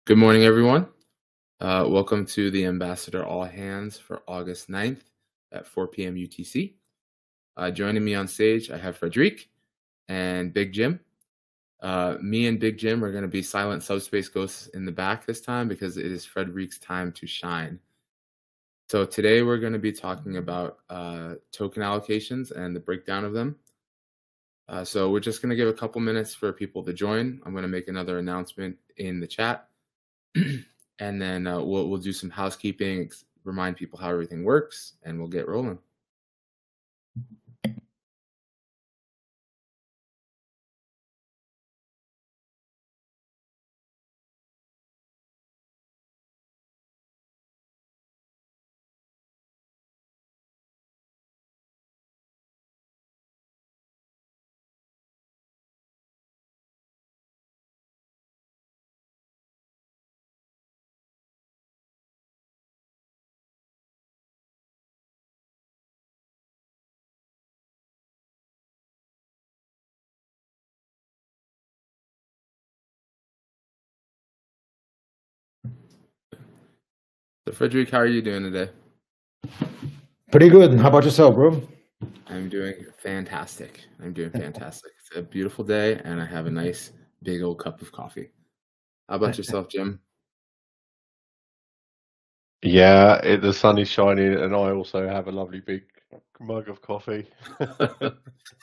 Good morning, everyone. Welcome to the Ambassador All Hands for August 9th at 4 p.m. UTC. Joining me on stage, I have Frederic and Big Jim. Me and Big Jim are going to be silent subspace ghosts in the back this time because it is Frederic's time to shine. So today we're going to be talking about token allocations and the breakdown of them. So we're just going to give a couple minutes for people to join. I'm going to make another announcement in the chat. And then we'll do some housekeeping, remind people how everything works, and we'll get rolling. So Frederic, how are you doing today? Pretty good. How about yourself, bro? I'm doing fantastic. It's a beautiful day, and I have a nice big old cup of coffee. How about yourself, Jim? Yeah, the sun is shining, and I also have a lovely big mug of coffee.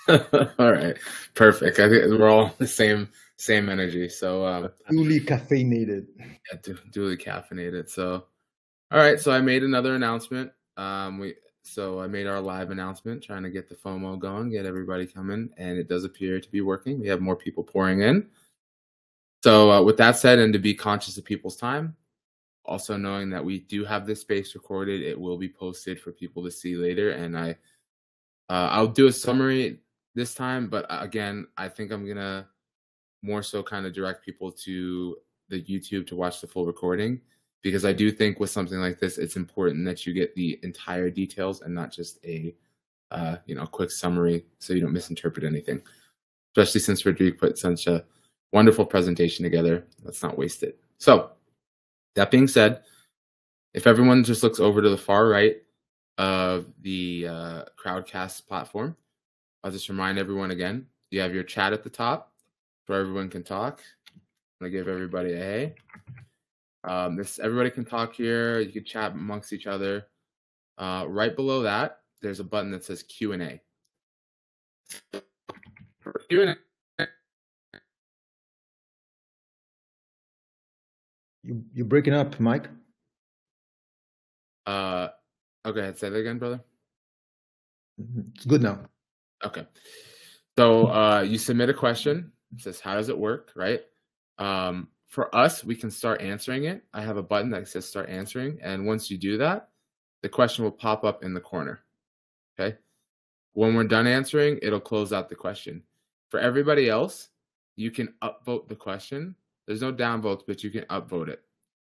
All right, perfect. I think we're all the same energy. So duly caffeinated. Yeah, duly caffeinated. So, all right. So I made another announcement. So I made our live announcement, trying to get the FOMO going, get everybody coming, and it does appear to be working. We have more people pouring in. So with that said, and to be conscious of people's time, also knowing that we do have this space recorded, it will be posted for people to see later. And I'll do a summary this time, but again, I think I'm gonna more so kind of direct people to the YouTube to watch the full recording, because I do think with something like this, it's important that you get the entire details and not just a quick summary, so you don't misinterpret anything. Especially since Frederic put such a wonderful presentation together, let's not waste it. So that being said, if everyone just looks over to the far right of the Crowdcast platform, I'll just remind everyone again, you have your chat at the top where everyone can talk. I'm gonna give everybody a hey. Everybody can talk here. You can chat amongst each other. Right below that, there's a button that says Q&A. Q&A. You're breaking up, Mike. Okay, say that again, brother. It's good now. Okay. So you submit a question. It says, how does it work, right? For us, we can start answering it. I have a button that says start answering. And once you do that, the question will pop up in the corner. Okay. When we're done answering, it'll close out the question. For everybody else, you can upvote the question. There's no downvotes, but you can upvote it.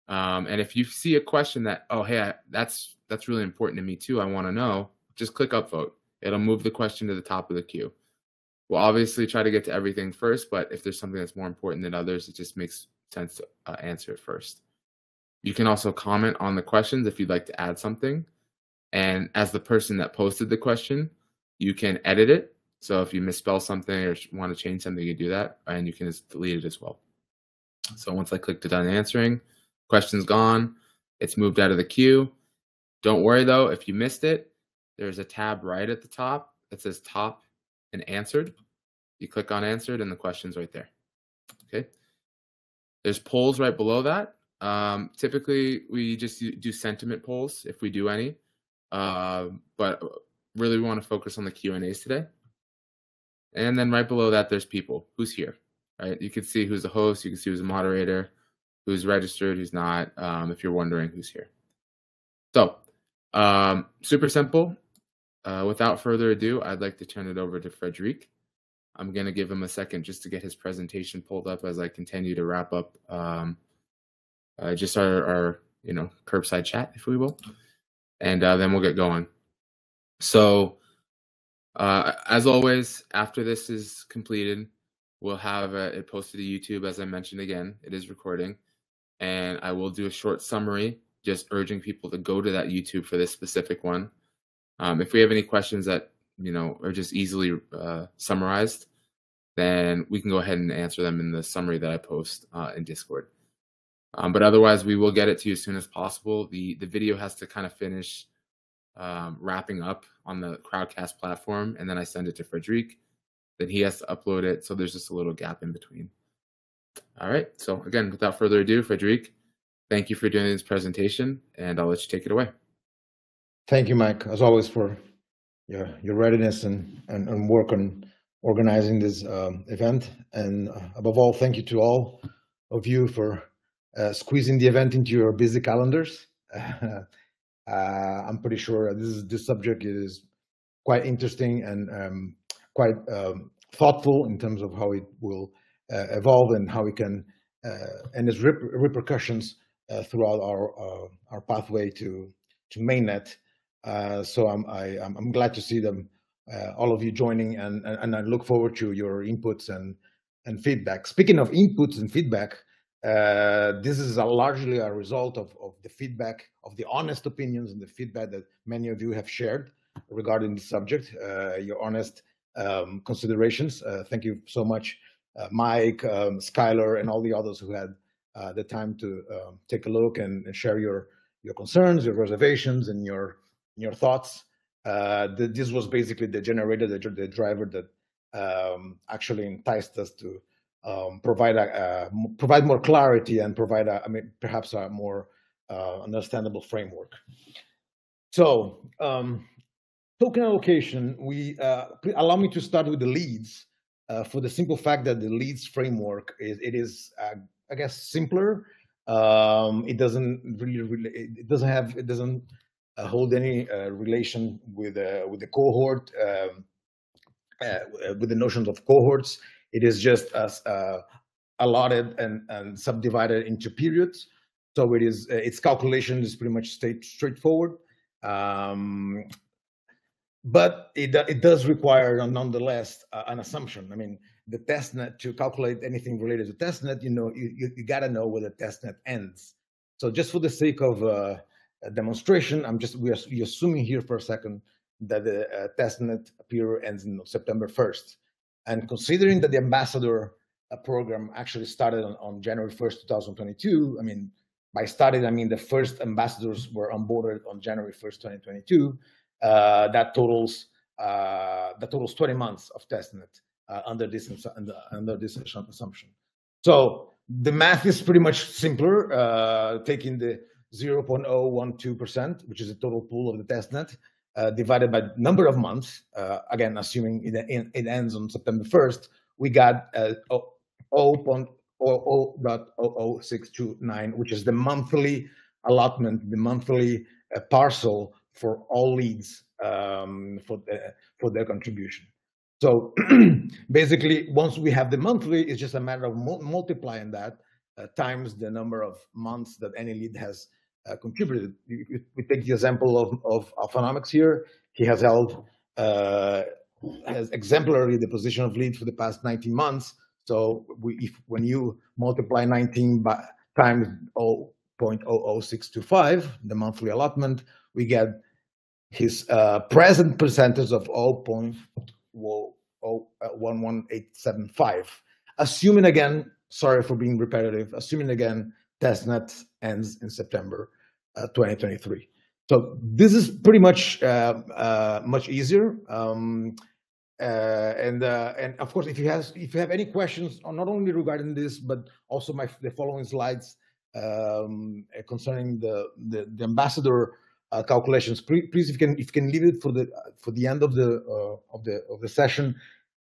And if you see a question that, oh, hey, that's really important to me too, I want to know, just click upvote. It'll move the question to the top of the queue. We'll obviously try to get to everything first, but if there's something that's more important than others, it just makes sense to answer it first. You can also comment on the questions if you'd like to add something. And as the person that posted the question, you can edit it. So if you misspell something or want to change something, you do that, and you can just delete it as well. So once I click to done answering, question's gone. It's moved out of the queue. Don't worry though, if you missed it, there's a tab right at the top that says top and answered. You click on answered and the question's right there. Okay. There's polls right below that. Typically we just do sentiment polls if we do any, but really we want to focus on the Q&As today. And then right below that, there's people, who's here, right? You can see who's the host, you can see who's a moderator, who's registered, who's not, if you're wondering who's here. So super simple. Without further ado, I'd like to turn it over to Frederic. I'm going to give him a second just to get his presentation pulled up as I continue to wrap up just our curbside chat, if we will. And then we'll get going. So as always, after this is completed, we'll have it posted to YouTube. As I mentioned again, it is recording. and I will do a short summary, just urging people to go to that YouTube for this specific one. If we have any questions that are just easily summarized, then we can go ahead and answer them in the summary that I post in Discord. But otherwise, we will get it to you as soon as possible. The video has to kind of finish wrapping up on the Crowdcast platform, and then I send it to Frederic. Then he has to upload it, so there's just a little gap in between. All right, so again, without further ado, Frederic, thank you for doing this presentation, and I'll let you take it away. Thank you, Mike, as always, for your readiness and work on organizing this event. And above all, thank you to all of you for squeezing the event into your busy calendars. I'm pretty sure this subject is quite interesting and quite thoughtful in terms of how it will evolve and how it can and its repercussions throughout our pathway to mainnet. So I'm glad to see them, all of you joining, and I look forward to your inputs and feedback. Speaking of inputs and feedback, this is largely a result of the feedback, of the honest opinions and the feedback that many of you have shared regarding the subject, your honest considerations. Thank you so much, Mike, Skylar, and all the others who had the time to take a look and share your concerns, your reservations, and your thoughts. This was basically the generator, the driver that actually enticed us to provide more clarity and provide perhaps a more understandable framework. So token allocation, allow me to start with the leads for the simple fact that the leads framework is I guess simpler. It doesn't hold any relation with the cohort, with the notions of cohorts. It is just allotted and subdivided into periods. So its calculation is pretty much straightforward. But it does require, nonetheless, an assumption. I mean, the testnet, to calculate anything related to testnet, you got to know where the testnet ends. So just for the sake of a demonstration, we're assuming here for a second that the testnet period ends in September 1st. And considering that the ambassador program actually started on January 1st, 2022, I mean, by started, I mean the first ambassadors were onboarded on January 1st, 2022. That totals 20 months of testnet under this assumption. So the math is pretty much simpler, taking the 0.012%, which is the total pool of the testnet, divided by number of months. Again, assuming it ends on September 1st, we got 0.000629, which is the monthly allotment, the monthly parcel for all leads for their contribution. So basically, once we have the monthly, it's just a matter of multiplying that times the number of months that any lead has contributed. We take the example of Alphanomics here. He has held has exemplary the position of lead for the past 19 months. So when you multiply 19 times 0.00625, the monthly allotment, we get his present percentage of 0.11875. Assuming again, sorry for being repetitive, assuming again, testnet ends in September 2023. So this is pretty much much easier. And of course, if you have any questions, not only regarding this, but also the following slides concerning the ambassador calculations, please, if you can leave it for the end of the session,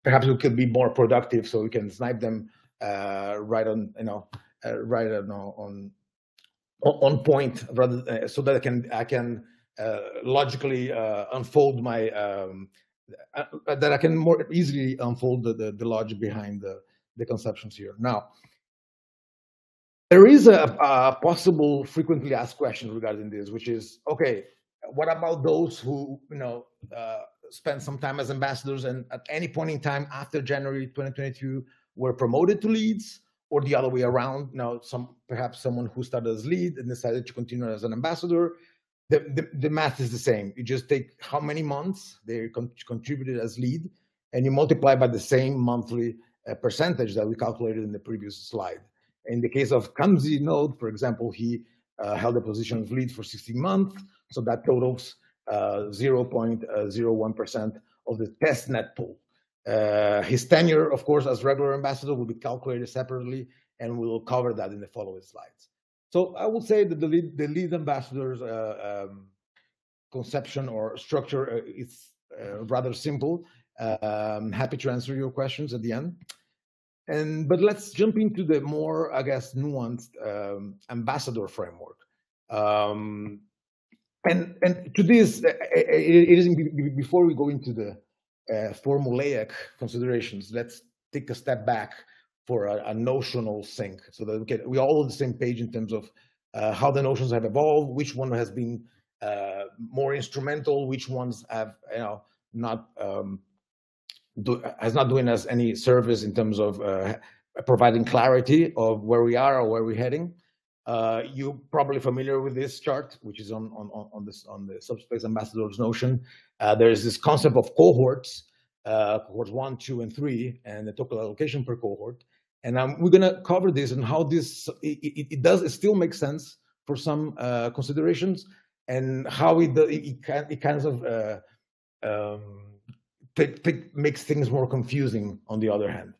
perhaps we could be more productive, so we can snipe them right on point, rather so that I can logically unfold my that I can more easily unfold the logic behind the conceptions here. Now, there is a possible frequently asked question regarding this, which is, okay, what about those who spend some time as ambassadors and at any point in time after January 2022 were promoted to leads, or the other way around. Now, perhaps someone who started as lead and decided to continue as an ambassador. The math is the same. You just take how many months they contributed as lead, and you multiply by the same monthly percentage that we calculated in the previous slide. In the case of Kamzi Node, for example, he held a position of lead for 16 months, so that totals 0.01% of the test net pool. His tenure, of course, as regular ambassador will be calculated separately, and we will cover that in the following slides. So I would say that the lead ambassador's conception or structure is rather simple. Happy to answer your questions at the end. But let's jump into the more, I guess, nuanced ambassador framework. And to this, it is before we go into the formulaic considerations, let's take a step back for a notional sync, so that we're all on the same page in terms of how the notions have evolved, which one has been more instrumental, which ones have not doing us any service in terms of providing clarity of where we are or where we're heading. You're probably familiar with this chart, which is on the Subspace Ambassadors Notion. There's this concept of cohorts, cohorts 1, 2, and 3, and the total allocation per cohort. And we're going to cover this and how this it still makes sense for some considerations, and how it kind of makes things more confusing on the other hand.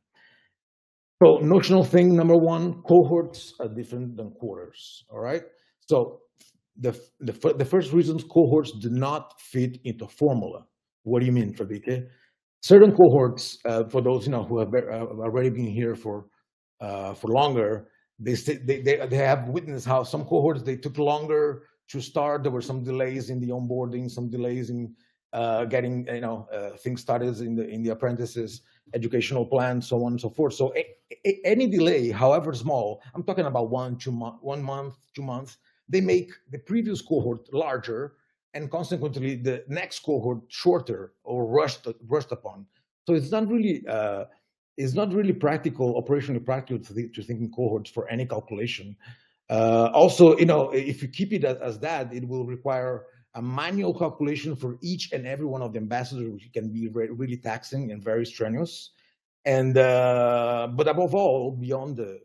So notional thing number one: cohorts are different than quarters. All right. So the first reasons cohorts do not fit into formula. What do you mean, Fabike? Certain cohorts, for those who have already been here for longer, they have witnessed how some cohorts they took longer to start. There were some delays in the onboarding, some delays in getting things started in the apprentices, educational plan, so on and so forth. So any delay, however small, I'm talking about 1 month, 2 months, they make the previous cohort larger, and consequently the next cohort shorter or rushed upon. So it's not really practical, operationally practical to think in cohorts for any calculation. Also, if you keep it as that, it will require a manual calculation for each and every one of the ambassadors, which can be really taxing and very strenuous. And but above all, beyond the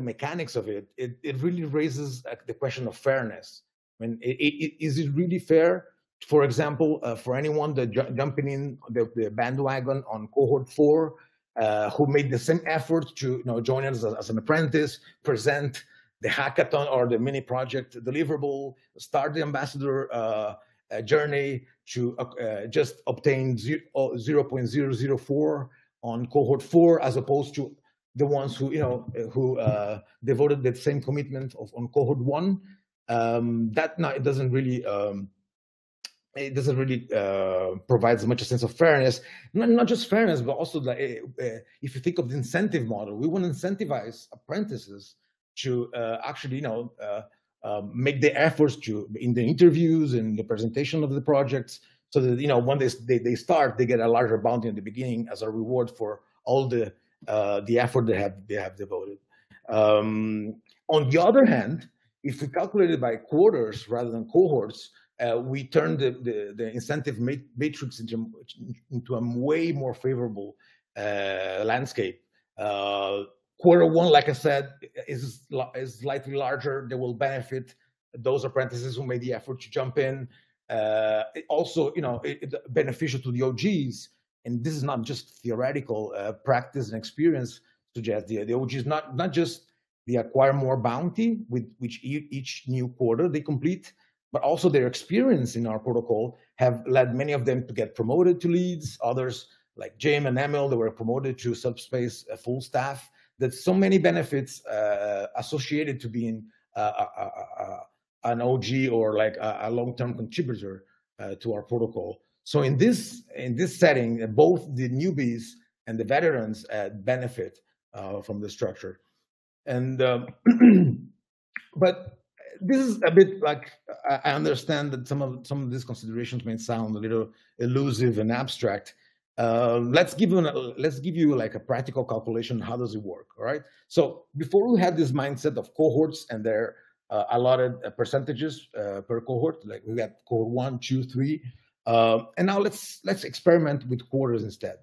mechanics of it, it really raises the question of fairness. I mean, is it really fair, for example, for anyone that jumping in the bandwagon on cohort 4, who made the same effort to join us as an apprentice, present the hackathon or the mini project deliverable, start the ambassador journey to just obtain 0.004 on cohort 4, as opposed to the ones who devoted the same commitment on cohort 1. It doesn't really provide as much a sense of fairness. Not just fairness, but also if you think of the incentive model, we want to incentivize apprentices to actually make the efforts in the interviews and the presentation of the projects, so that when they start, they get a larger bounty in the beginning as a reward for all the effort they have devoted. On the other hand, if we calculate it by quarters rather than cohorts, we turn the incentive matrix into a way more favorable landscape. Quarter 1, like I said, is slightly larger. They will benefit those apprentices who made the effort to jump in. Also, it's beneficial to the OGs, and this is not just theoretical. Practice and experience suggest the OGs not just they acquire more bounty with each new quarter they complete, but also their experience in our protocol have led many of them to get promoted to leads. Others, like Jim and Emil, they were promoted to Subspace full staff. There's so many benefits associated to being an OG or like a long-term contributor to our protocol. So in this setting, both the newbies and the veterans benefit from the structure. And but this is a bit like, I understand that some of these considerations may sound a little elusive and abstract, Let's give you like a practical calculation. How does it work? All right. So before we had this mindset of cohorts and their allotted percentages per cohort, like we got cohort 1, 2, 3, and now let's experiment with quarters instead.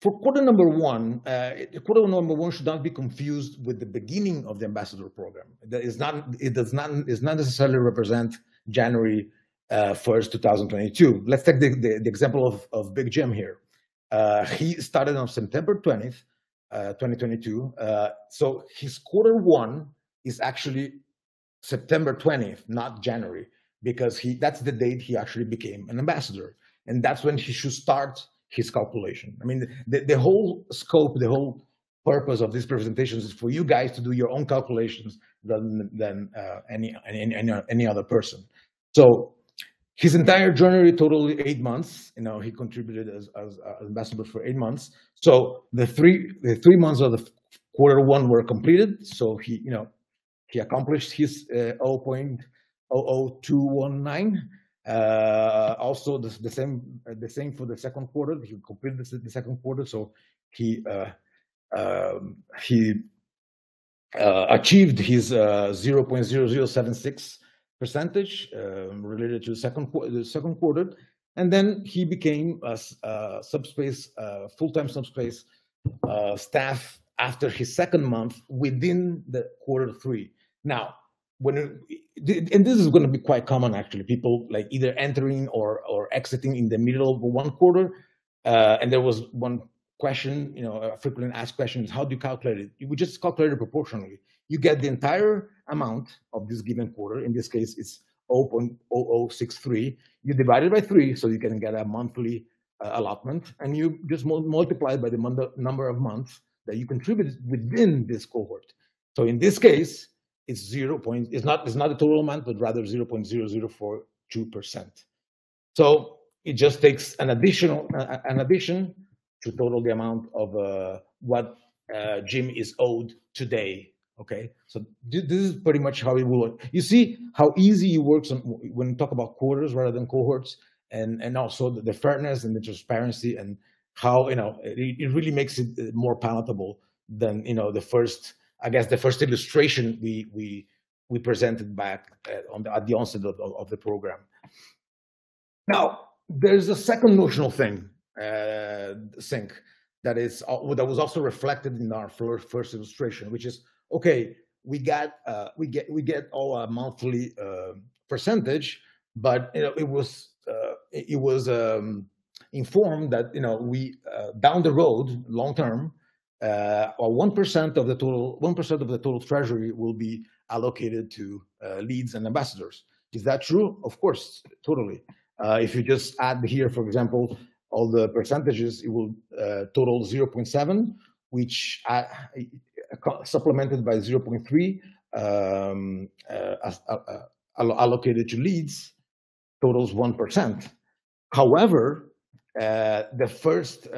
For quarter number one should not be confused with the beginning of the ambassador program. It does not necessarily represent January 1st, 2022. Let's take the example of Big Jim here. He started on September 20th, 2022. So his quarter one is actually September 20th, not January, because that's the date he actually became an ambassador. And that's when he should start his calculation. I mean, the whole scope, the whole purpose of these presentations is for you guys to do your own calculations rather than any other person. So his entire journey totaled 8 months. You know, he contributed as ambassador for 8 months. So the three months of the quarter one were completed. So he accomplished his 0.00219. Also the same for the second quarter. He completed the second quarter, so he achieved his 0.0076 percentage related to the second quarter, and then he became a Subspace full-time Subspace staff after his second month within the quarter three. Now, and this is going to be quite common actually, people like either entering or exiting in the middle of one quarter. And there was one question, a frequently asked question is, how do you calculate it? You would just calculate it proportionally. You get the entire amount of this given quarter. In this case, it's 0.0063. You divide it by 3, so you can get a monthly allotment, and you just multiply by the number of months that you contributed within this cohort. So in this case, it's it's not the total amount, but rather 0.0042%. So it just takes an addition to total the amount of what Jim is owed today. Okay, so this is pretty much how it will work. You see how easy it works when you talk about quarters rather than cohorts, and also the fairness and the transparency, and how it really makes it more palatable than the first illustration we presented back at the onset of the program. Now, there's a second notional thing, sync, that was also reflected in our first illustration, which is, okay, we get all a monthly percentage, but it was informed that we down the road, long term, or 1% of the total treasury will be allocated to leads and ambassadors. Is that true? Of course, totally. If you just add here, for example, all the percentages, it will total 0.7, which supplemented by 0.3 allocated to leads, totals 1%. However, the first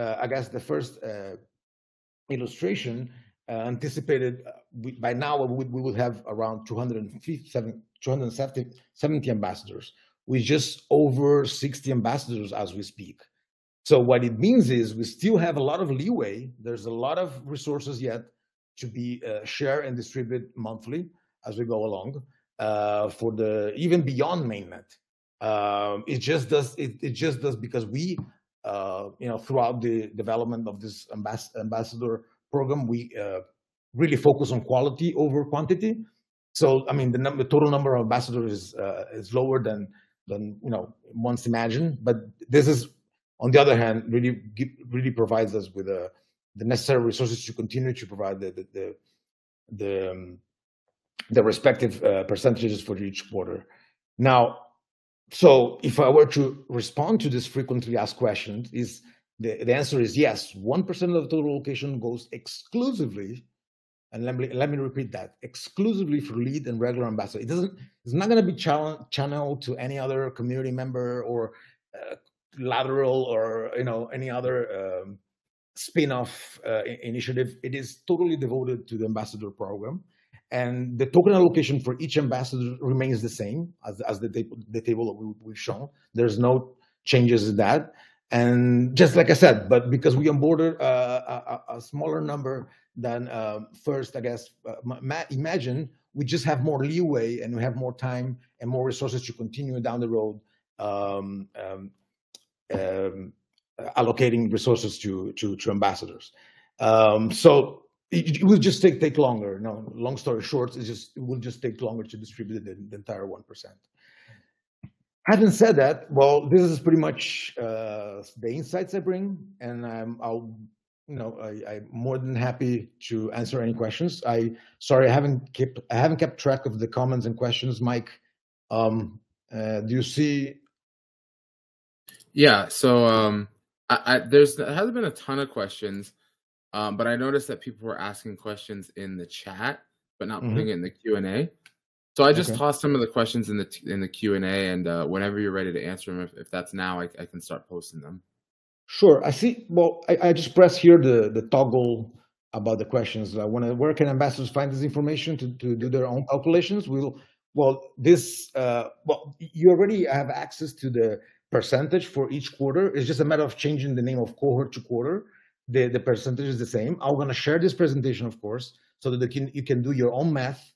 illustration anticipated by now we will have around 270 ambassadors, with just over 60 ambassadors as we speak. So what it means is we still have a lot of leeway. There's a lot of resources yet to be shared and distributed monthly as we go along for even beyond mainnet. It just does because we throughout the development of this ambassador program, we really focus on quality over quantity. So I mean, the total number of ambassadors is lower than once imagined, but this is, on the other hand, really provides us with the necessary resources to continue to provide the respective percentages for each quarter. Now, so if I were to respond to this frequently asked questions, the answer is yes. 1% of the total allocation goes exclusively, and let me repeat that, exclusively for lead and regular ambassador. It's not going to be channeled to any other community member or lateral or any other spin-off initiative. It is totally devoted to the ambassador program, and the token allocation for each ambassador remains the same as the table that we've shown. There's no changes in that. And just like I said, but because we onboarded a smaller number than first, I guess, imagine, we just have more leeway and we have more time and more resources to continue down the road, allocating resources to ambassadors. So it will just take longer. No, long story short, it will just take longer to distribute the entire 1%. Having said that, well, this is pretty much the insights I bring, and I'm more than happy to answer any questions. Sorry, I haven't kept track of the comments and questions. Mike, do you see? Yeah. So there hasn't been a ton of questions, but I noticed that people were asking questions in the chat, but not putting it in the Q&A. So I just tossed some of the questions in the Q&A, and whenever you're ready to answer them, if that's now, I can start posting them. Sure. I see. Well, I just press here the toggle about the questions. Where can ambassadors find this information to do their own calculations? You already have access to the percentage for each quarter. It's just a matter of changing the name of cohort to quarter. The percentage is the same. I'm going to share this presentation, of course, so that you can do your own math.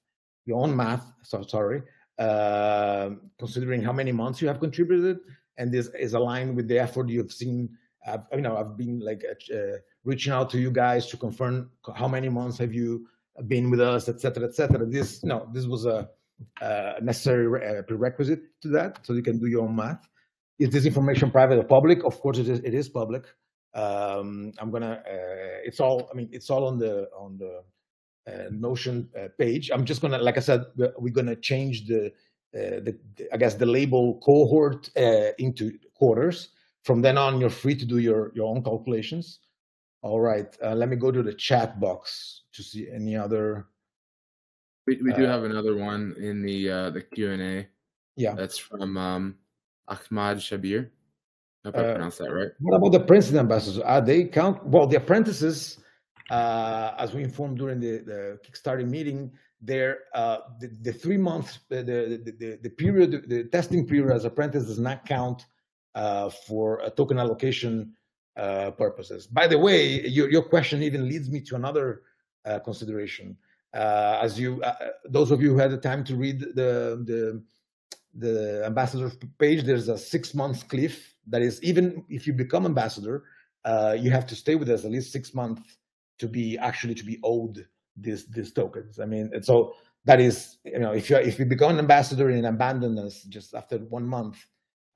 Considering how many months you have contributed, and this is aligned with the effort you've seen. I've been reaching out to you guys to confirm how many months have you been with us, etc., etc. This was a necessary prerequisite to that, so you can do your own math. Is this information private or public? Of course, it is public. It's all on the Notion page. I'm just gonna, like I said, we're gonna change the label cohort into quarters. From then on, you're free to do your own calculations. All right, let me go to the chat box to see any other. We do have another one in the Q&A. Yeah, that's from Ahmad Shabir. I hope I pronounced that right. What about the Princeton ambassadors? They count? Well, the apprentices, as we informed during the Kickstarter meeting, they're the 3 months, the period, the testing period as apprentice does not count for token allocation purposes. By the way, your question even leads me to another consideration. Those of you who had the time to read the ambassador page, there's a 6 months cliff. That is, even if you become ambassador, you have to stay with us at least 6 months to be owed these tokens. I mean, so that is, if you become an ambassador and abandon us just after 1 month,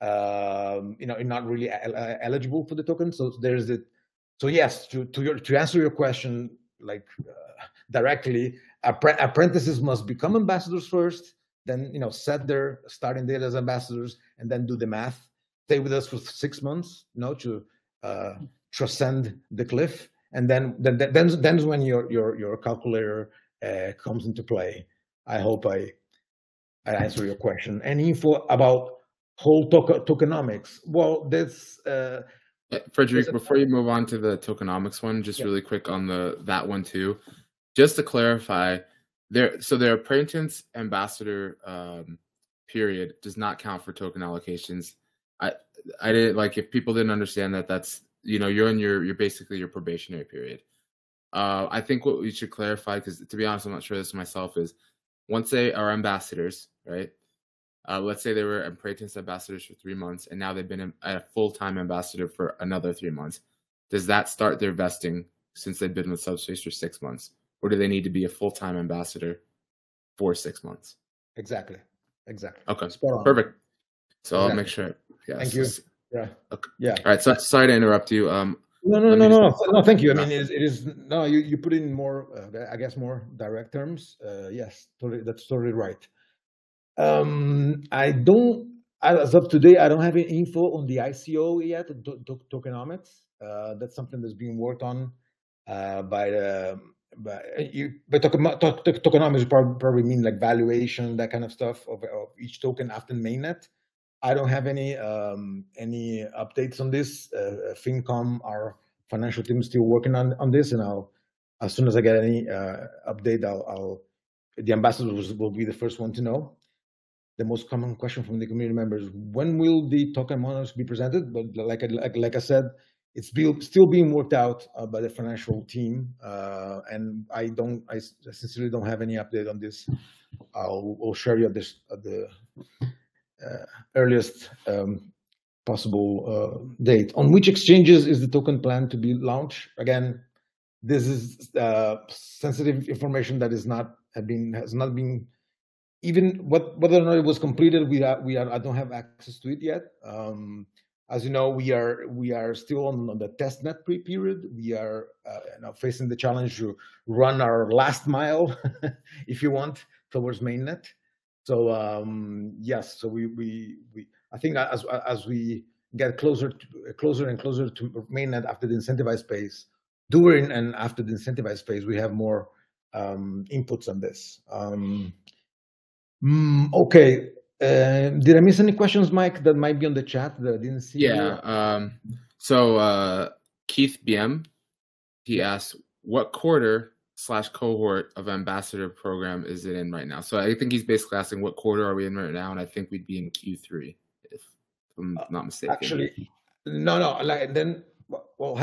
you're not really eligible for the token. So there's it. So yes, to answer your question directly, apprentices must become ambassadors first, then set their starting date as ambassadors, and then do the math. Stay with us for 6 months, to transcend the cliff, and then when your calculator comes into play. I hope I answer your question. Any info about whole tokenomics? Well, that's Frederic, before you move on to the tokenomics one, just really quick on that one too, just to clarify, their apprentice ambassador period does not count for token allocations. I didn't, if people didn't understand that, that's you're in you're basically your probationary period. I think what we should clarify, because to be honest, I'm not sure this myself, is once they are ambassadors, right? Let's say they were apprentice ambassadors for 3 months, and now they've been a full-time ambassador for another 3 months. Does that start their vesting since they've been with Subspace for 6 months, or do they need to be a full-time ambassador for 6 months? Exactly. Okay. Perfect. So I'll make sure. Yeah. Thank you. Yeah. Okay. Yeah. All right. So sorry to interrupt you. No. Thank you. I mean, it is no. You put in more, I guess, more direct terms. Yes, totally. That's totally right. I don't. As of today, I don't have any info on the ICO yet. Tokenomics. That's something that's being worked on by tokenomics probably mean valuation, that kind of stuff of each token after mainnet. I don't have any updates on this. FinCom, our financial team, is still working on this, and as soon as I get any update, the ambassadors will be the first one to know. the most common question from the community members: when will the token models be presented? But like I said, it's still being worked out by the financial team, and I sincerely don't have any update on this. I'll share you at the earliest possible date. On which exchanges is the token planned to be launched? Again, this is sensitive information that has not been even whether or not it was completed. I don't have access to it yet. As you know, we are still on the testnet period. We are now facing the challenge to run our last mile, if you want, towards mainnet. So yes, so I think as we get closer and closer to mainnet after the incentivized phase, during and after the incentivized phase, we have more inputs on this. Okay. Did I miss any questions, Mike, that might be on the chat that I didn't see? Yeah. So Keith BM, he asked, what quarter/cohort of ambassador program is it in right now? So I think he's basically asking what quarter are we in right now, and I think we'd be in Q3 if I'm not mistaken. Actually, no. Well,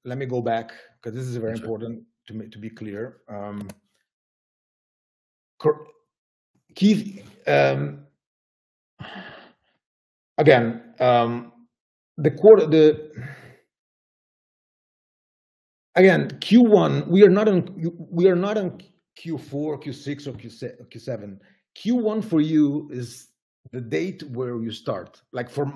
let me go back, because this is very important to be clear. Keith, again, Q1. We are not on Q4, Q6, or Q7. Q1 for you is the date where you start. Like for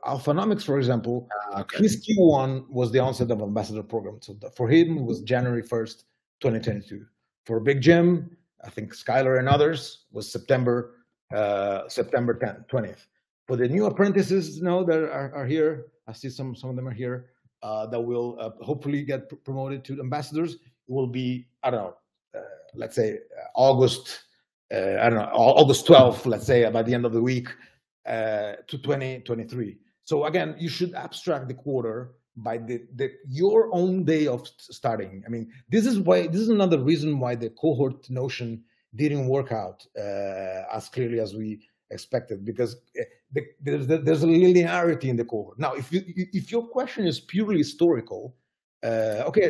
Alphanomics, for example, his Q1 was the onset of ambassador program. So for him, it was January 1st, 2022. For Big Jim, I think Skylar and others, was September 20th. For the new apprentices now that are here, I see some of them are here, that will hopefully get promoted to ambassadors. It will be, I don't know, let's say August 12th, let's say, by the end of the week, to 2023. So again, you should abstract the quarter by your own day of starting. I mean, this is another reason why the cohort notion didn't work out as clearly as we expected, because there's a linearity in the cohort. Now, if your question is purely historical, okay,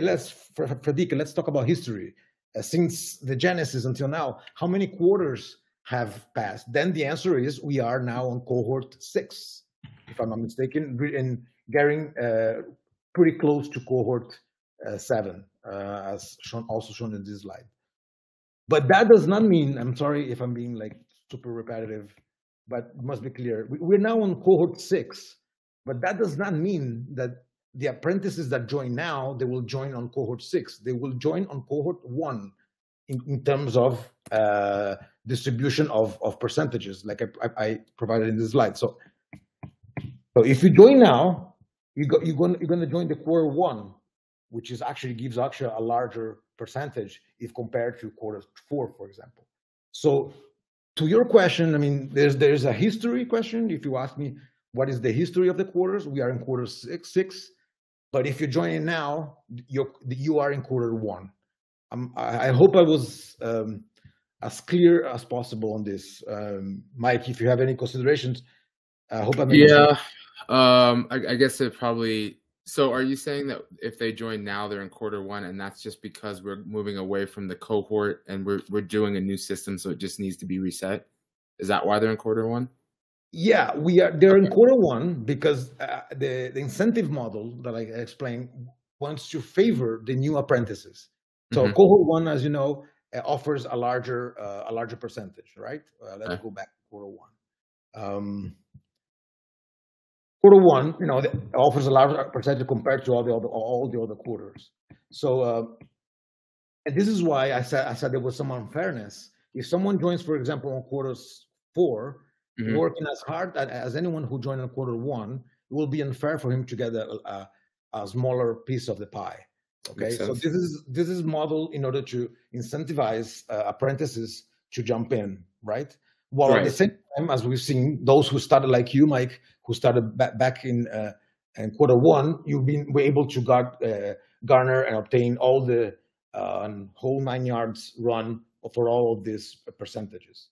Frederica, let's talk about history. Since the genesis until now, how many quarters have passed? Then the answer is we are now on cohort 6, if I'm not mistaken, and getting pretty close to cohort 7, as also shown in this slide. But that does not mean, I'm sorry if I'm being like super repetitive, but it must be clear. We're now on cohort 6, but that does not mean that the apprentices that join now, they will join on cohort 6. They will join on cohort 1 in terms of distribution of percentages, like I provided in this slide. So if you join now, you're going to join the quarter 1, which gives a larger percentage if compared to quarter 4, for example. So to your question, I mean, there's a history question. If you ask me, what is the history of the quarters? We are in quarter 6. But if you're joining now, you are in quarter 1. I hope I was as clear as possible on this. Mike, if you have any considerations, I hope I made sense. I guess it probably. So are you saying that if they join now, they're in quarter 1, and that's just because we're moving away from the cohort and we're doing a new system, so it just needs to be reset? Is that why they're in quarter 1? Yeah, they're in quarter 1 because the incentive model that I explained wants to favor the new apprentices. So cohort 1, as you know, offers a larger percentage, right? Let's go back to quarter 1. Quarter 1, offers a larger percentage compared to all the other quarters. So, and this is why I said there was some unfairness. If someone joins, for example, on quarter 4, working as hard as anyone who joined on quarter 1, it will be unfair for him to get a smaller piece of the pie. Okay, so this is modeled in order to incentivize apprentices to jump in, right? While at the same time, as we've seen, those who started like you, Mike, who started back in quarter 1, were able to garner and obtain all the whole 9 yards run for all of these percentages.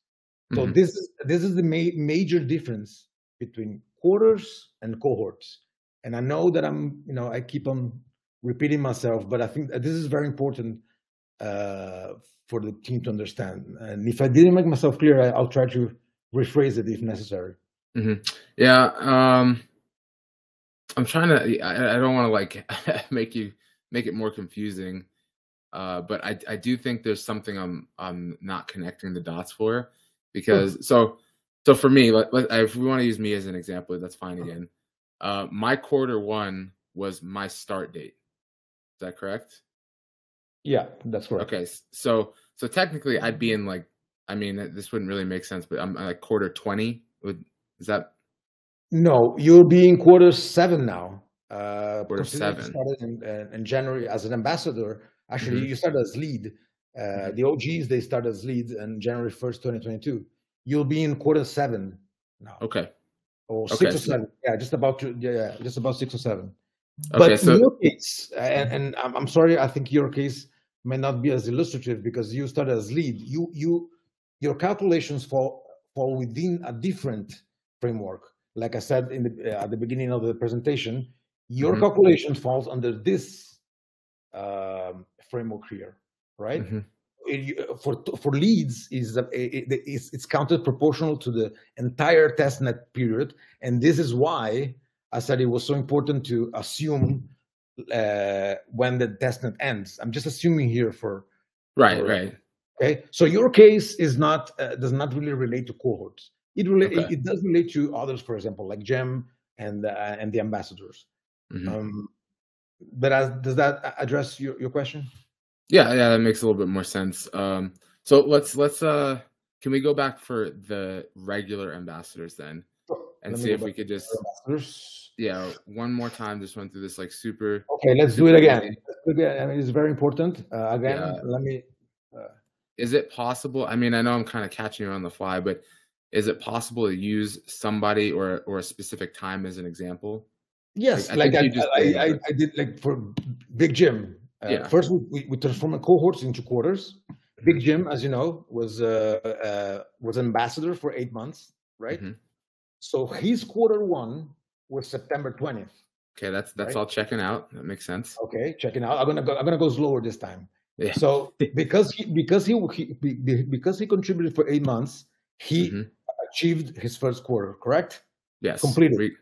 So Mhm. this is the major difference between quarters and cohorts. And I know that I keep on repeating myself, but I think that this is very important for the team to understand. And if I didn't make myself clear, I'll try to rephrase it if necessary. Yeah, I'm trying to. I don't want to like make it more confusing, but I do think there's something I'm not connecting the dots for, because so for me, if we want to use me as an example, that's fine again. My quarter one was my start date. Is that correct? Yeah, that's correct. Okay, so technically I'd be in like, I mean, this wouldn't really make sense, but I'm like quarter 20. Is that? No, you'll be in quarter 7 now. Quarter Considering you 7. started in January as an ambassador. Actually, you started as lead. The OGs, they started as leads on January 1st, 2022. You'll be in quarter 7 now. Okay. Or 6 or 7. Yeah, just about 6 or 7. Okay, But in your case, and I'm sorry, I think your case may not be as illustrative because you started as lead. Your calculations fall within a different framework. Like I said at the beginning of the presentation, your calculation falls under this framework here, right? For leads, it's counted proportional to the entire testnet period, and this is why I said it was so important to assume when the testnet ends. I'm just assuming here right. Okay, so your case is not does not really relate to cohorts. It does relate to others, for example, like Gem and the ambassadors. But does that address your question? Yeah, that makes a little bit more sense. So let's can we go back for the regular ambassadors then, and see if we could just one more time just run through this like super. Okay, let's do it again. I mean, it's very important. Again, let me. Is it possible? I mean, I know I'm kind of catching you on the fly, but is it possible to use somebody or a specific time as an example? Yes, I did like for Big Jim. First, we transformed cohorts into quarters. Big Jim, as you know, was ambassador for 8 months, right? So his quarter 1 was September 20th. Okay, that's all checking out. That makes sense. Okay, checking out. I'm gonna go slower this time. Yeah. So because he contributed for 8 months, he achieved his first quarter, correct? Yes. Completed.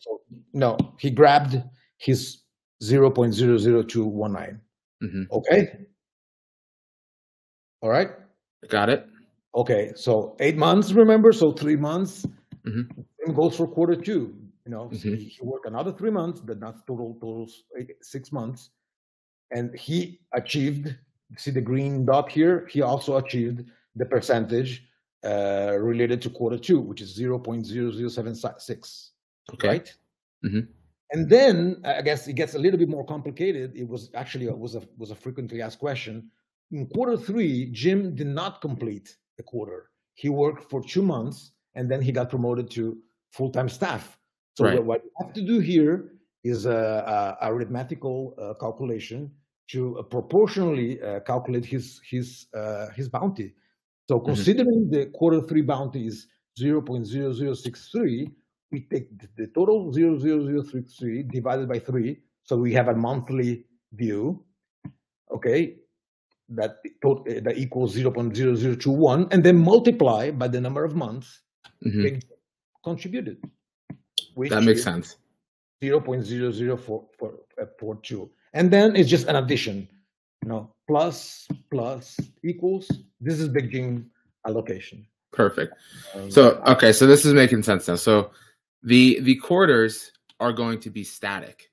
So, no, he grabbed his 0.00219. Okay. All right. Got it. Okay. So 8 months, remember? So 3 months. Same goes for quarter 2. He worked another 3 months, but not totals 6 months. And he achieved, see the green dot here? He also achieved the percentage related to quarter 2, which is 0.0076. Okay. Right? And then I guess it gets a little bit more complicated. It was actually was a frequently asked question. In quarter 3, Jim did not complete the quarter. He worked for 2 months and then he got promoted to full-time staff. So what you have to do here is a arithmetical calculation to proportionally calculate his bounty. So considering the quarter 3 bounty is 0.0063, we take the total 0.0033 divided by 3, so we have a monthly view. Okay, that equals 0.0021, and then multiply by the number of months contributed. That makes sense. 0.00442, and then it's just an addition. Plus equals. This is Big Jim allocation. Perfect. So this is making sense now. So the quarters are going to be static,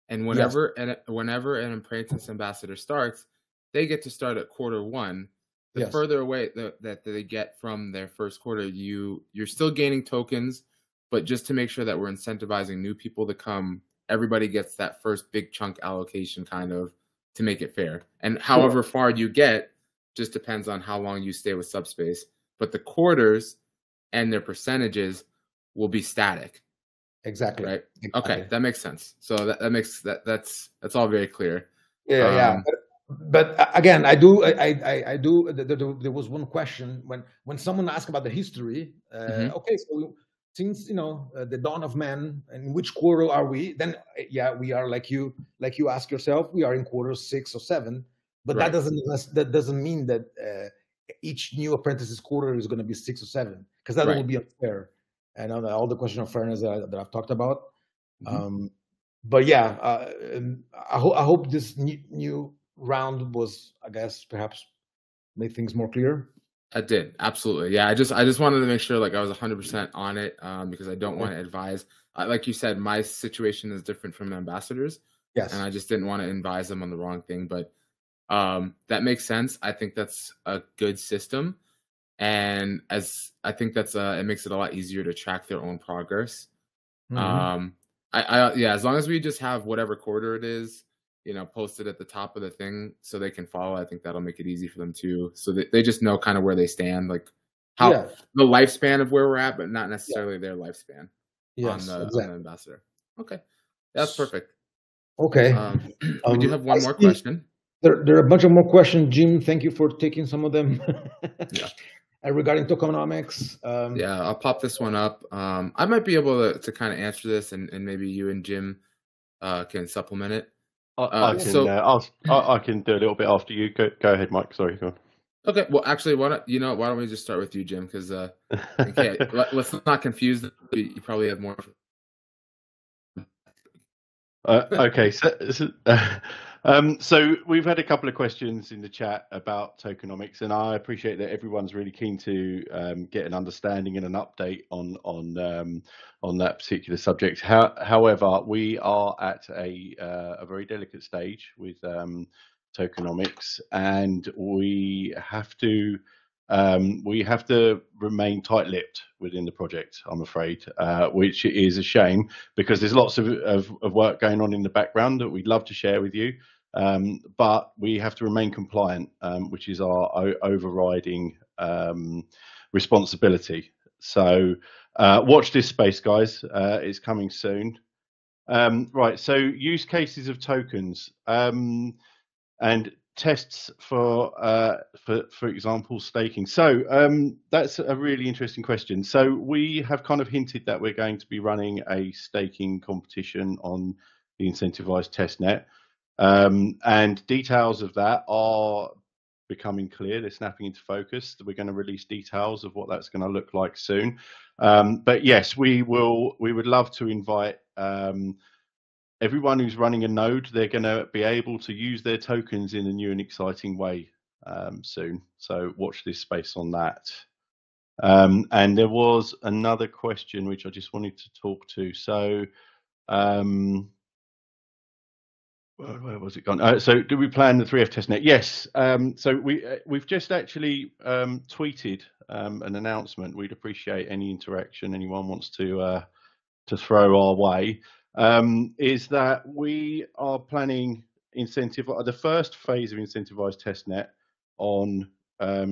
and whenever an apprentice ambassador starts, they get to start at quarter 1. The further away that they get from their first quarter, you're still gaining tokens, but just to make sure that we're incentivizing new people to come, everybody gets that first big chunk allocation kind of to make it fair. And however far you get just depends on how long you stay with Subspace. But the quarters and their percentages will be static. Exactly. Right. Exactly. Okay, that makes sense. So that's all very clear. Yeah. but again, I do. There was one question when someone asked about the history. Okay, so since the dawn of man, and in which quarter are we? Then yeah, we are like you ask yourself. We are in quarter 6 or 7, but Right. that doesn't mean that each new apprentice's quarter is going to be 6 or 7, because that Right. will be unfair. And all the question of fairness that I've talked about. But yeah, I hope this new round was, I guess, perhaps made things more clear. I did, absolutely. Yeah, I just wanted to make sure like I was 100% on it, because I don't want to advise. Like you said, my situation is different from ambassadors, and Yes. I just didn't want to advise them on the wrong thing. But that makes sense. I think that's a good system, and as I think that's it makes it a lot easier to track their own progress. Yeah, as long as we just have whatever quarter it is, posted at the top of the thing so they can follow, I think that'll make it easy for them too. So they just know kind of where they stand, like how the lifespan of where we're at, but not necessarily their lifespan on the ambassador. Okay, that's perfect. Okay. We do have one more question. There are a bunch of more questions, Jim. Thank you for taking some of them. Yeah. Regarding tokenomics. Yeah, I'll pop this one up. I might be able to kind of answer this, and maybe you and Jim can supplement it. I can do a little bit after you. Go ahead, Mike. Sorry, go on. Okay. Well, actually, why don't we just start with you, Jim? Because okay, let's not confuse them. You probably have more. Okay, so we've had a couple of questions in the chat about tokenomics, and I appreciate that everyone's really keen to get an understanding and an update on that particular subject. However, we are at a very delicate stage with tokenomics, and we have to remain tight-lipped within the project, I'm afraid, which is a shame because there's lots of work going on in the background that we'd love to share with you, but we have to remain compliant, which is our overriding responsibility. So watch this space, guys. It's coming soon. Right, so use cases of tokens. And tests for example, staking. So that's a really interesting question. So we have kind of hinted that we're going to be running a staking competition on the incentivized testnet, and details of that are becoming clear. They're snapping into focus. We're going to release details of what that's going to look like soon. But yes, we would love to invite everyone who's running a node. They're going to be able to use their tokens in a new and exciting way soon. So watch this space on that. And there was another question which I just wanted to talk to. So where was it gone? So do we plan the 3F testnet? Yes. So we've just actually tweeted an announcement. We'd appreciate any interaction anyone wants to throw our way. Is that we are planning the first phase of incentivized testnet on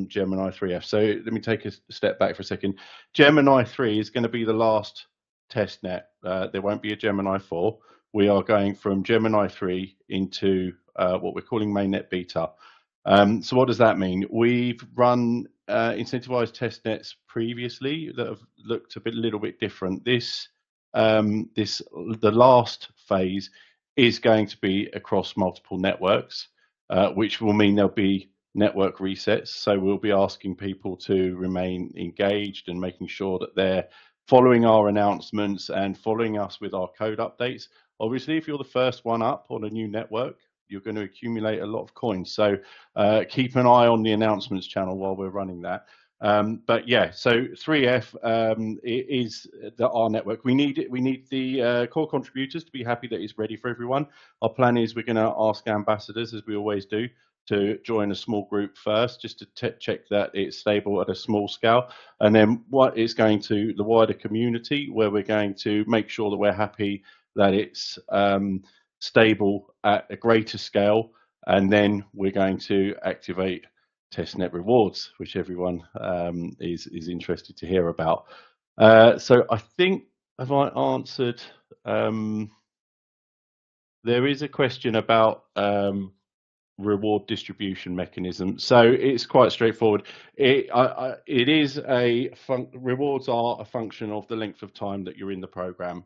Gemini 3F. So let me take a step back for a second. Gemini 3 is going to be the last testnet. There won't be a Gemini 4. We are going from Gemini 3 into what we're calling mainnet beta. So what does that mean? We've run incentivized testnets previously that have looked a little bit different. The last phase is going to be across multiple networks, which will mean there'll be network resets. So we'll be asking people to remain engaged and making sure that they're following our announcements and following us with our code updates. Obviously, if you're the first one up on a new network, you're going to accumulate a lot of coins. So keep an eye on the announcements channel while we're running that. But yeah, so 3F is our network. We need the core contributors to be happy that it's ready for everyone. Our plan is we're going to ask ambassadors, as we always do, to join a small group first, just to check that it's stable at a small scale. And then what is going to the wider community, where we're going to make sure that we're happy that it's stable at a greater scale. And then we're going to activate testnet rewards, which everyone is interested to hear about. So I think, have I answered? There is a question about reward distribution mechanism. So it's quite straightforward. It is rewards are a function of the length of time that you're in the program.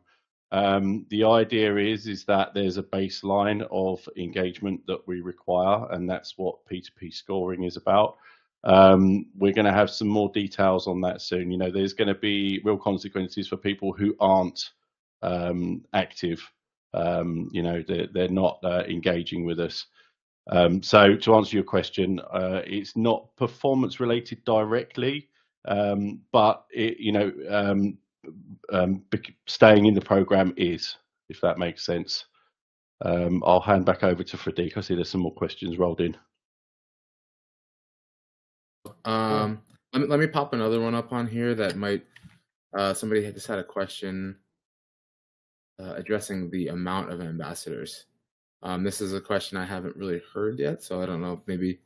The idea is that there's a baseline of engagement that we require, and that's what P2P scoring is about. We're going to have some more details on that soon. You know, there's going to be real consequences for people who aren't active. You know, they're not engaging with us. So to answer your question, it's not performance related directly, but it, you know, staying in the program is, if that makes sense. I'll hand back over to Fredik. I see there's some more questions rolled in. Let me pop another one up on here that might, somebody just had a question addressing the amount of ambassadors. This is a question I haven't really heard yet, so I don't know, maybe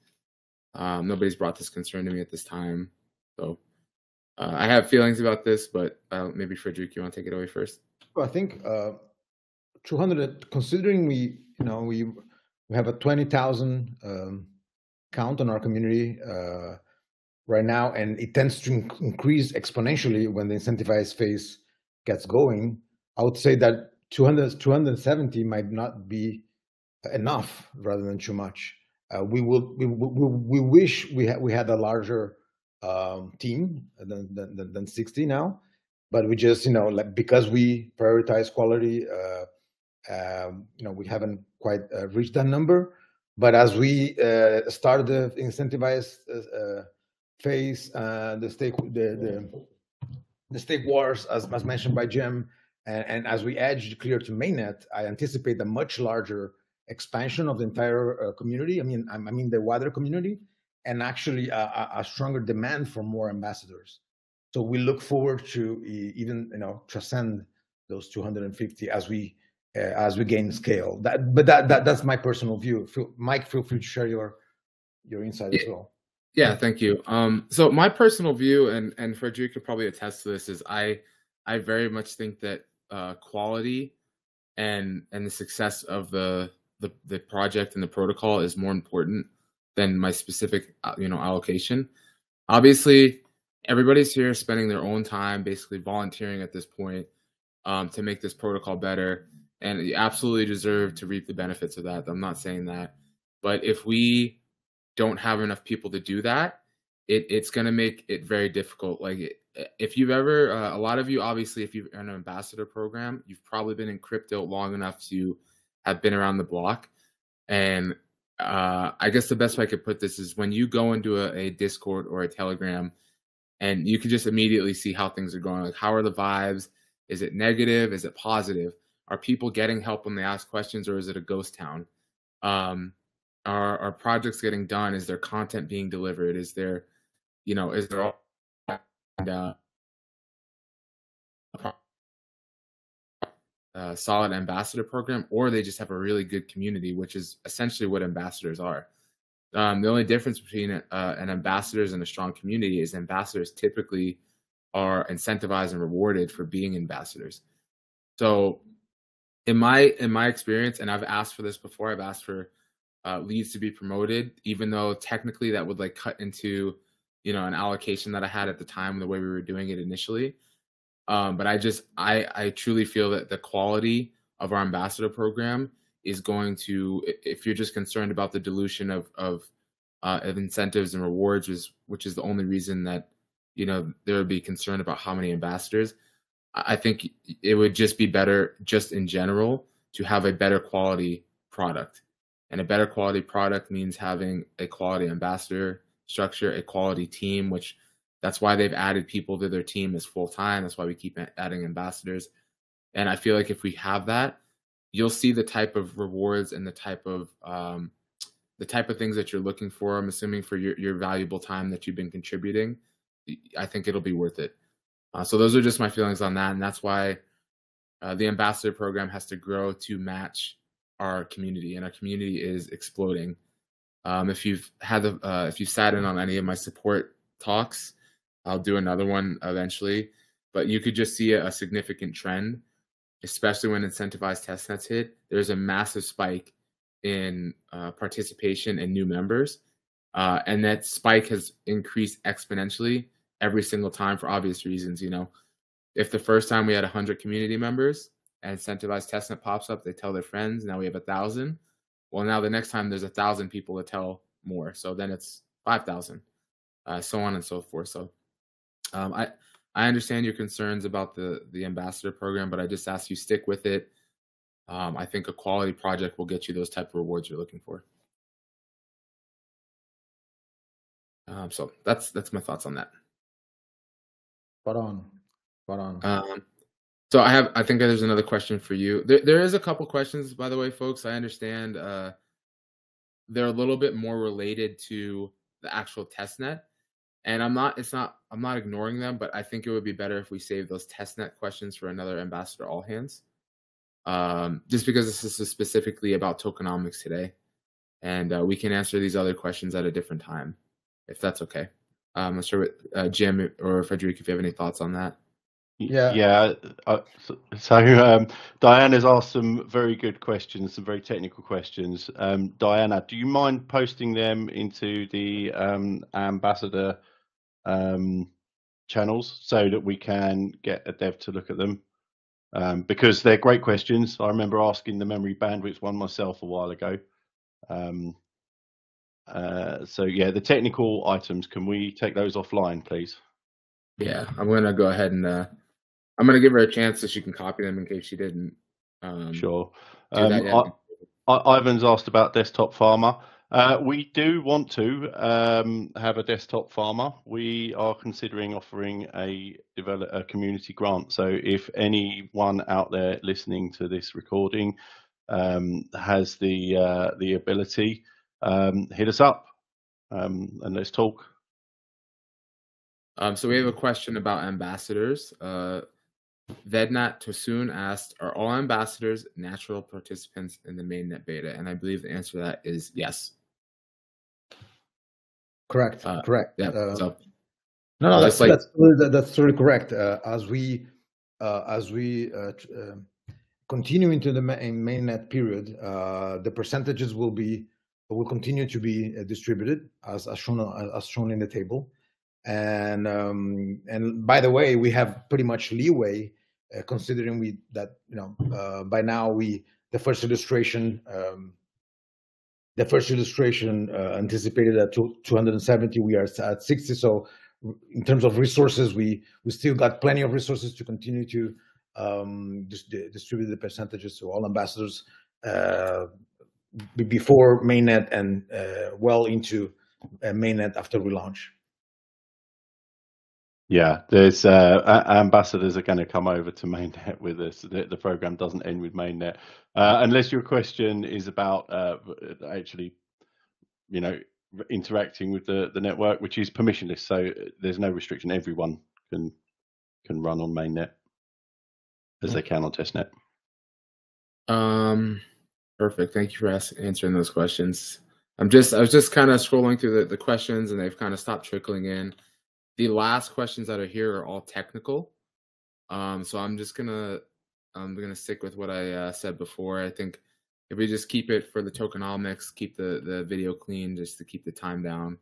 nobody's brought this concern to me at this time. So I have feelings about this, but maybe Frederick, you want to take it away first? Well, I think 200, considering we have a 20,000 count on our community right now, and it tends to increase exponentially when the incentivized phase gets going. I would say that 270 might not be enough rather than too much. We wish we had a larger team than 60 now, but we just, like, because we prioritize quality, we haven't quite reached that number. But as we start the incentivized phase, the stake wars, as mentioned by Jim, and as we edge clear to mainnet, I anticipate a much larger expansion of the entire community. I mean the wider community, and actually a stronger demand for more ambassadors. So we look forward to even transcend those 250 as we gain scale. That's my personal view. Mike, feel free to share your insight as well. Yeah, thank you. So my personal view, and Frederick could probably attest to this, is I very much think that quality and the success of the project and the protocol is more important than my specific allocation. Obviously, everybody's here spending their own time, basically volunteering at this point, to make this protocol better, and you absolutely deserve to reap the benefits of that. I'm not saying that, but if we don't have enough people to do that, it's going to make it very difficult. Like, if you've ever, a lot of you, obviously, if you're in an ambassador program, you've probably been in crypto long enough to have been around the block. And I guess the best way I could put this is when you go into a Discord or a Telegram, and you can just immediately see how things are going. Like, how are the vibes? Is it negative? Is it positive? Are people getting help when they ask questions, or is it a ghost town? Are projects getting done? Is there content being delivered? Is there, is there all solid ambassador program, or they just have a really good community, which is essentially what ambassadors are. The only difference between an ambassadors and a strong community is ambassadors typically are incentivized and rewarded for being ambassadors. So in my experience, and I've asked for this before, I've asked for leads to be promoted, even though technically that would like cut into an allocation that I had at the time, the way we were doing it initially. But I truly feel that the quality of our ambassador program is going to, if you're just concerned about the dilution of incentives and rewards, which is the only reason that there would be concern about how many ambassadors, I think it would just be better, just in general, to have a better quality product. And a better quality product means having a quality ambassador structure, a quality team, which that's why they've added people to their team as full-time. That's why we keep adding ambassadors. And I feel like if we have that, you'll see the type of rewards and the type of things that you're looking for. I'm assuming for your valuable time that you've been contributing, I think it'll be worth it. So those are just my feelings on that. And that's why the ambassador program has to grow to match our community, and our community is exploding. If you've sat in on any of my support talks, I'll do another one eventually, but you could just see a significant trend, especially when incentivized testnets hit. There's a massive spike in participation and new members. And that spike has increased exponentially every single time for obvious reasons. You know, if the first time we had 100 community members and incentivized testnet pops up, they tell their friends. Now we have 1,000. Well, now the next time there's 1,000 people to tell more. So then it's 5,000, so on and so forth. So I understand your concerns about the ambassador program, but I just ask you stick with it. I think a quality project will get you those type of rewards you're looking for. So that's my thoughts on that. Spot on. So I think there's another question for you. There is a couple questions, by the way, folks. I understand they're a little bit more related to the actual testnet, and I'm not ignoring them, but I think it would be better if we save those testnet questions for another ambassador all hands. Just because this is specifically about tokenomics today, and we can answer these other questions at a different time, if that's okay. I'm not sure what Jim or Frederic, if you have any thoughts on that. Yeah. So Diane has asked some very good questions, some very technical questions. Diana, do you mind posting them into the ambassador channels so that we can get a dev to look at them? Because they're great questions. I remember asking the memory bandwidth one myself a while ago. So yeah, the technical items, can we take those offline, please? Yeah, I'm going to go ahead and I'm going to give her a chance so she can copy them in case she didn't. Sure. Ivan's asked about desktop farmer. We do want to have a desktop farmer. We are considering offering a community grant. So if anyone out there listening to this recording has the ability, hit us up and let's talk. So we have a question about ambassadors. Vednat Tosun asked, are all ambassadors natural participants in the mainnet beta? And I believe the answer to that is yes. Correct. Correct. Yeah. No, that's totally correct. As we continue into the mainnet period, the percentages will continue to be distributed as shown in the table. And by the way, we have pretty much leeway, considering by now the first illustration anticipated at 270, we are at 60. So in terms of resources, we still got plenty of resources to continue to distribute the percentages to all ambassadors before mainnet and well into mainnet after we launch. Yeah, there's ambassadors are going to come over to mainnet with us. The program doesn't end with mainnet, unless your question is about actually, interacting with the network, which is permissionless. So there's no restriction. Everyone can run on mainnet as they can on testnet. Perfect. Thank you for answering those questions. I was just kind of scrolling through the questions, and they've kind of stopped trickling in. The last questions that are here are all technical. So I'm gonna stick with what I said before. I think if we just keep it for the tokenomics, keep the video clean, just to keep the time down.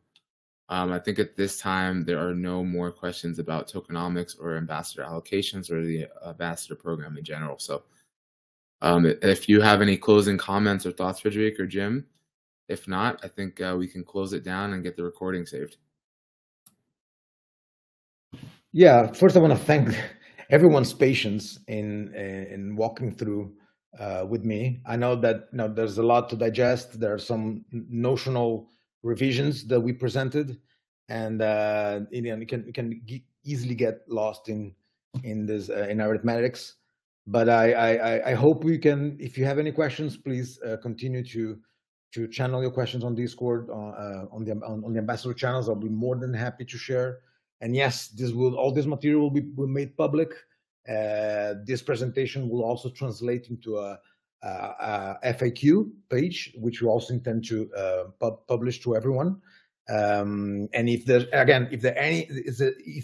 I think at this time there are no more questions about tokenomics or ambassador allocations or the ambassador program in general. So if you have any closing comments or thoughts, Frederic or Jim, if not, I think we can close it down and get the recording saved. Yeah, first I want to thank everyone's patience in walking through with me. I know that there's a lot to digest. There are some notional revisions that we presented, and it can easily get lost in this in arithmetics. But I hope we can. If you have any questions, please continue to channel your questions on Discord on the ambassador channels. I'll be more than happy to share. And yes, all this material will be made public. This presentation will also translate into a FAQ page, which we also intend to publish to everyone. And if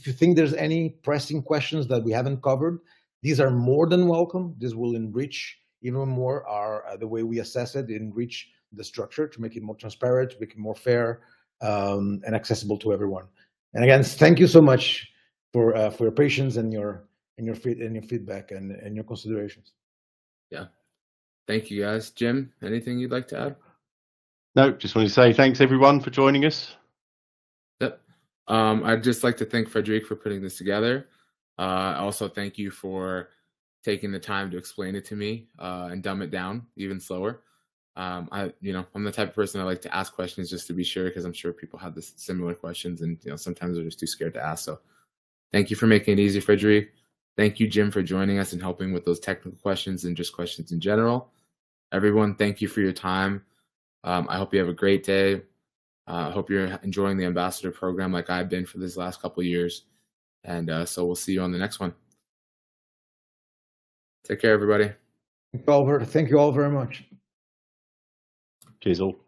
you think there's any pressing questions that we haven't covered, these are more than welcome. This will enrich even more the way we assess it, enrich the structure, to make it more transparent, to make it more fair and accessible to everyone. And again, thank you so much for your patience and your feedback and your considerations. Yeah, thank you guys. Jim, anything you'd like to add? No, just want to say thanks everyone for joining us. Yep. I'd just like to thank Frederic for putting this together. Also, thank you for taking the time to explain it to me and dumb it down even slower. I'm the type of person I like to ask questions just to be sure, because I'm sure people have this similar questions, and sometimes they're just too scared to ask. So, thank you for making it easy, Frederic. Thank you, Jim, for joining us and helping with those technical questions and just questions in general. Everyone, thank you for your time. I hope you have a great day. I hope you're enjoying the ambassador program like I've been for these last couple of years. And so we'll see you on the next one. Take care, everybody. Thank you all very much. Cheers all.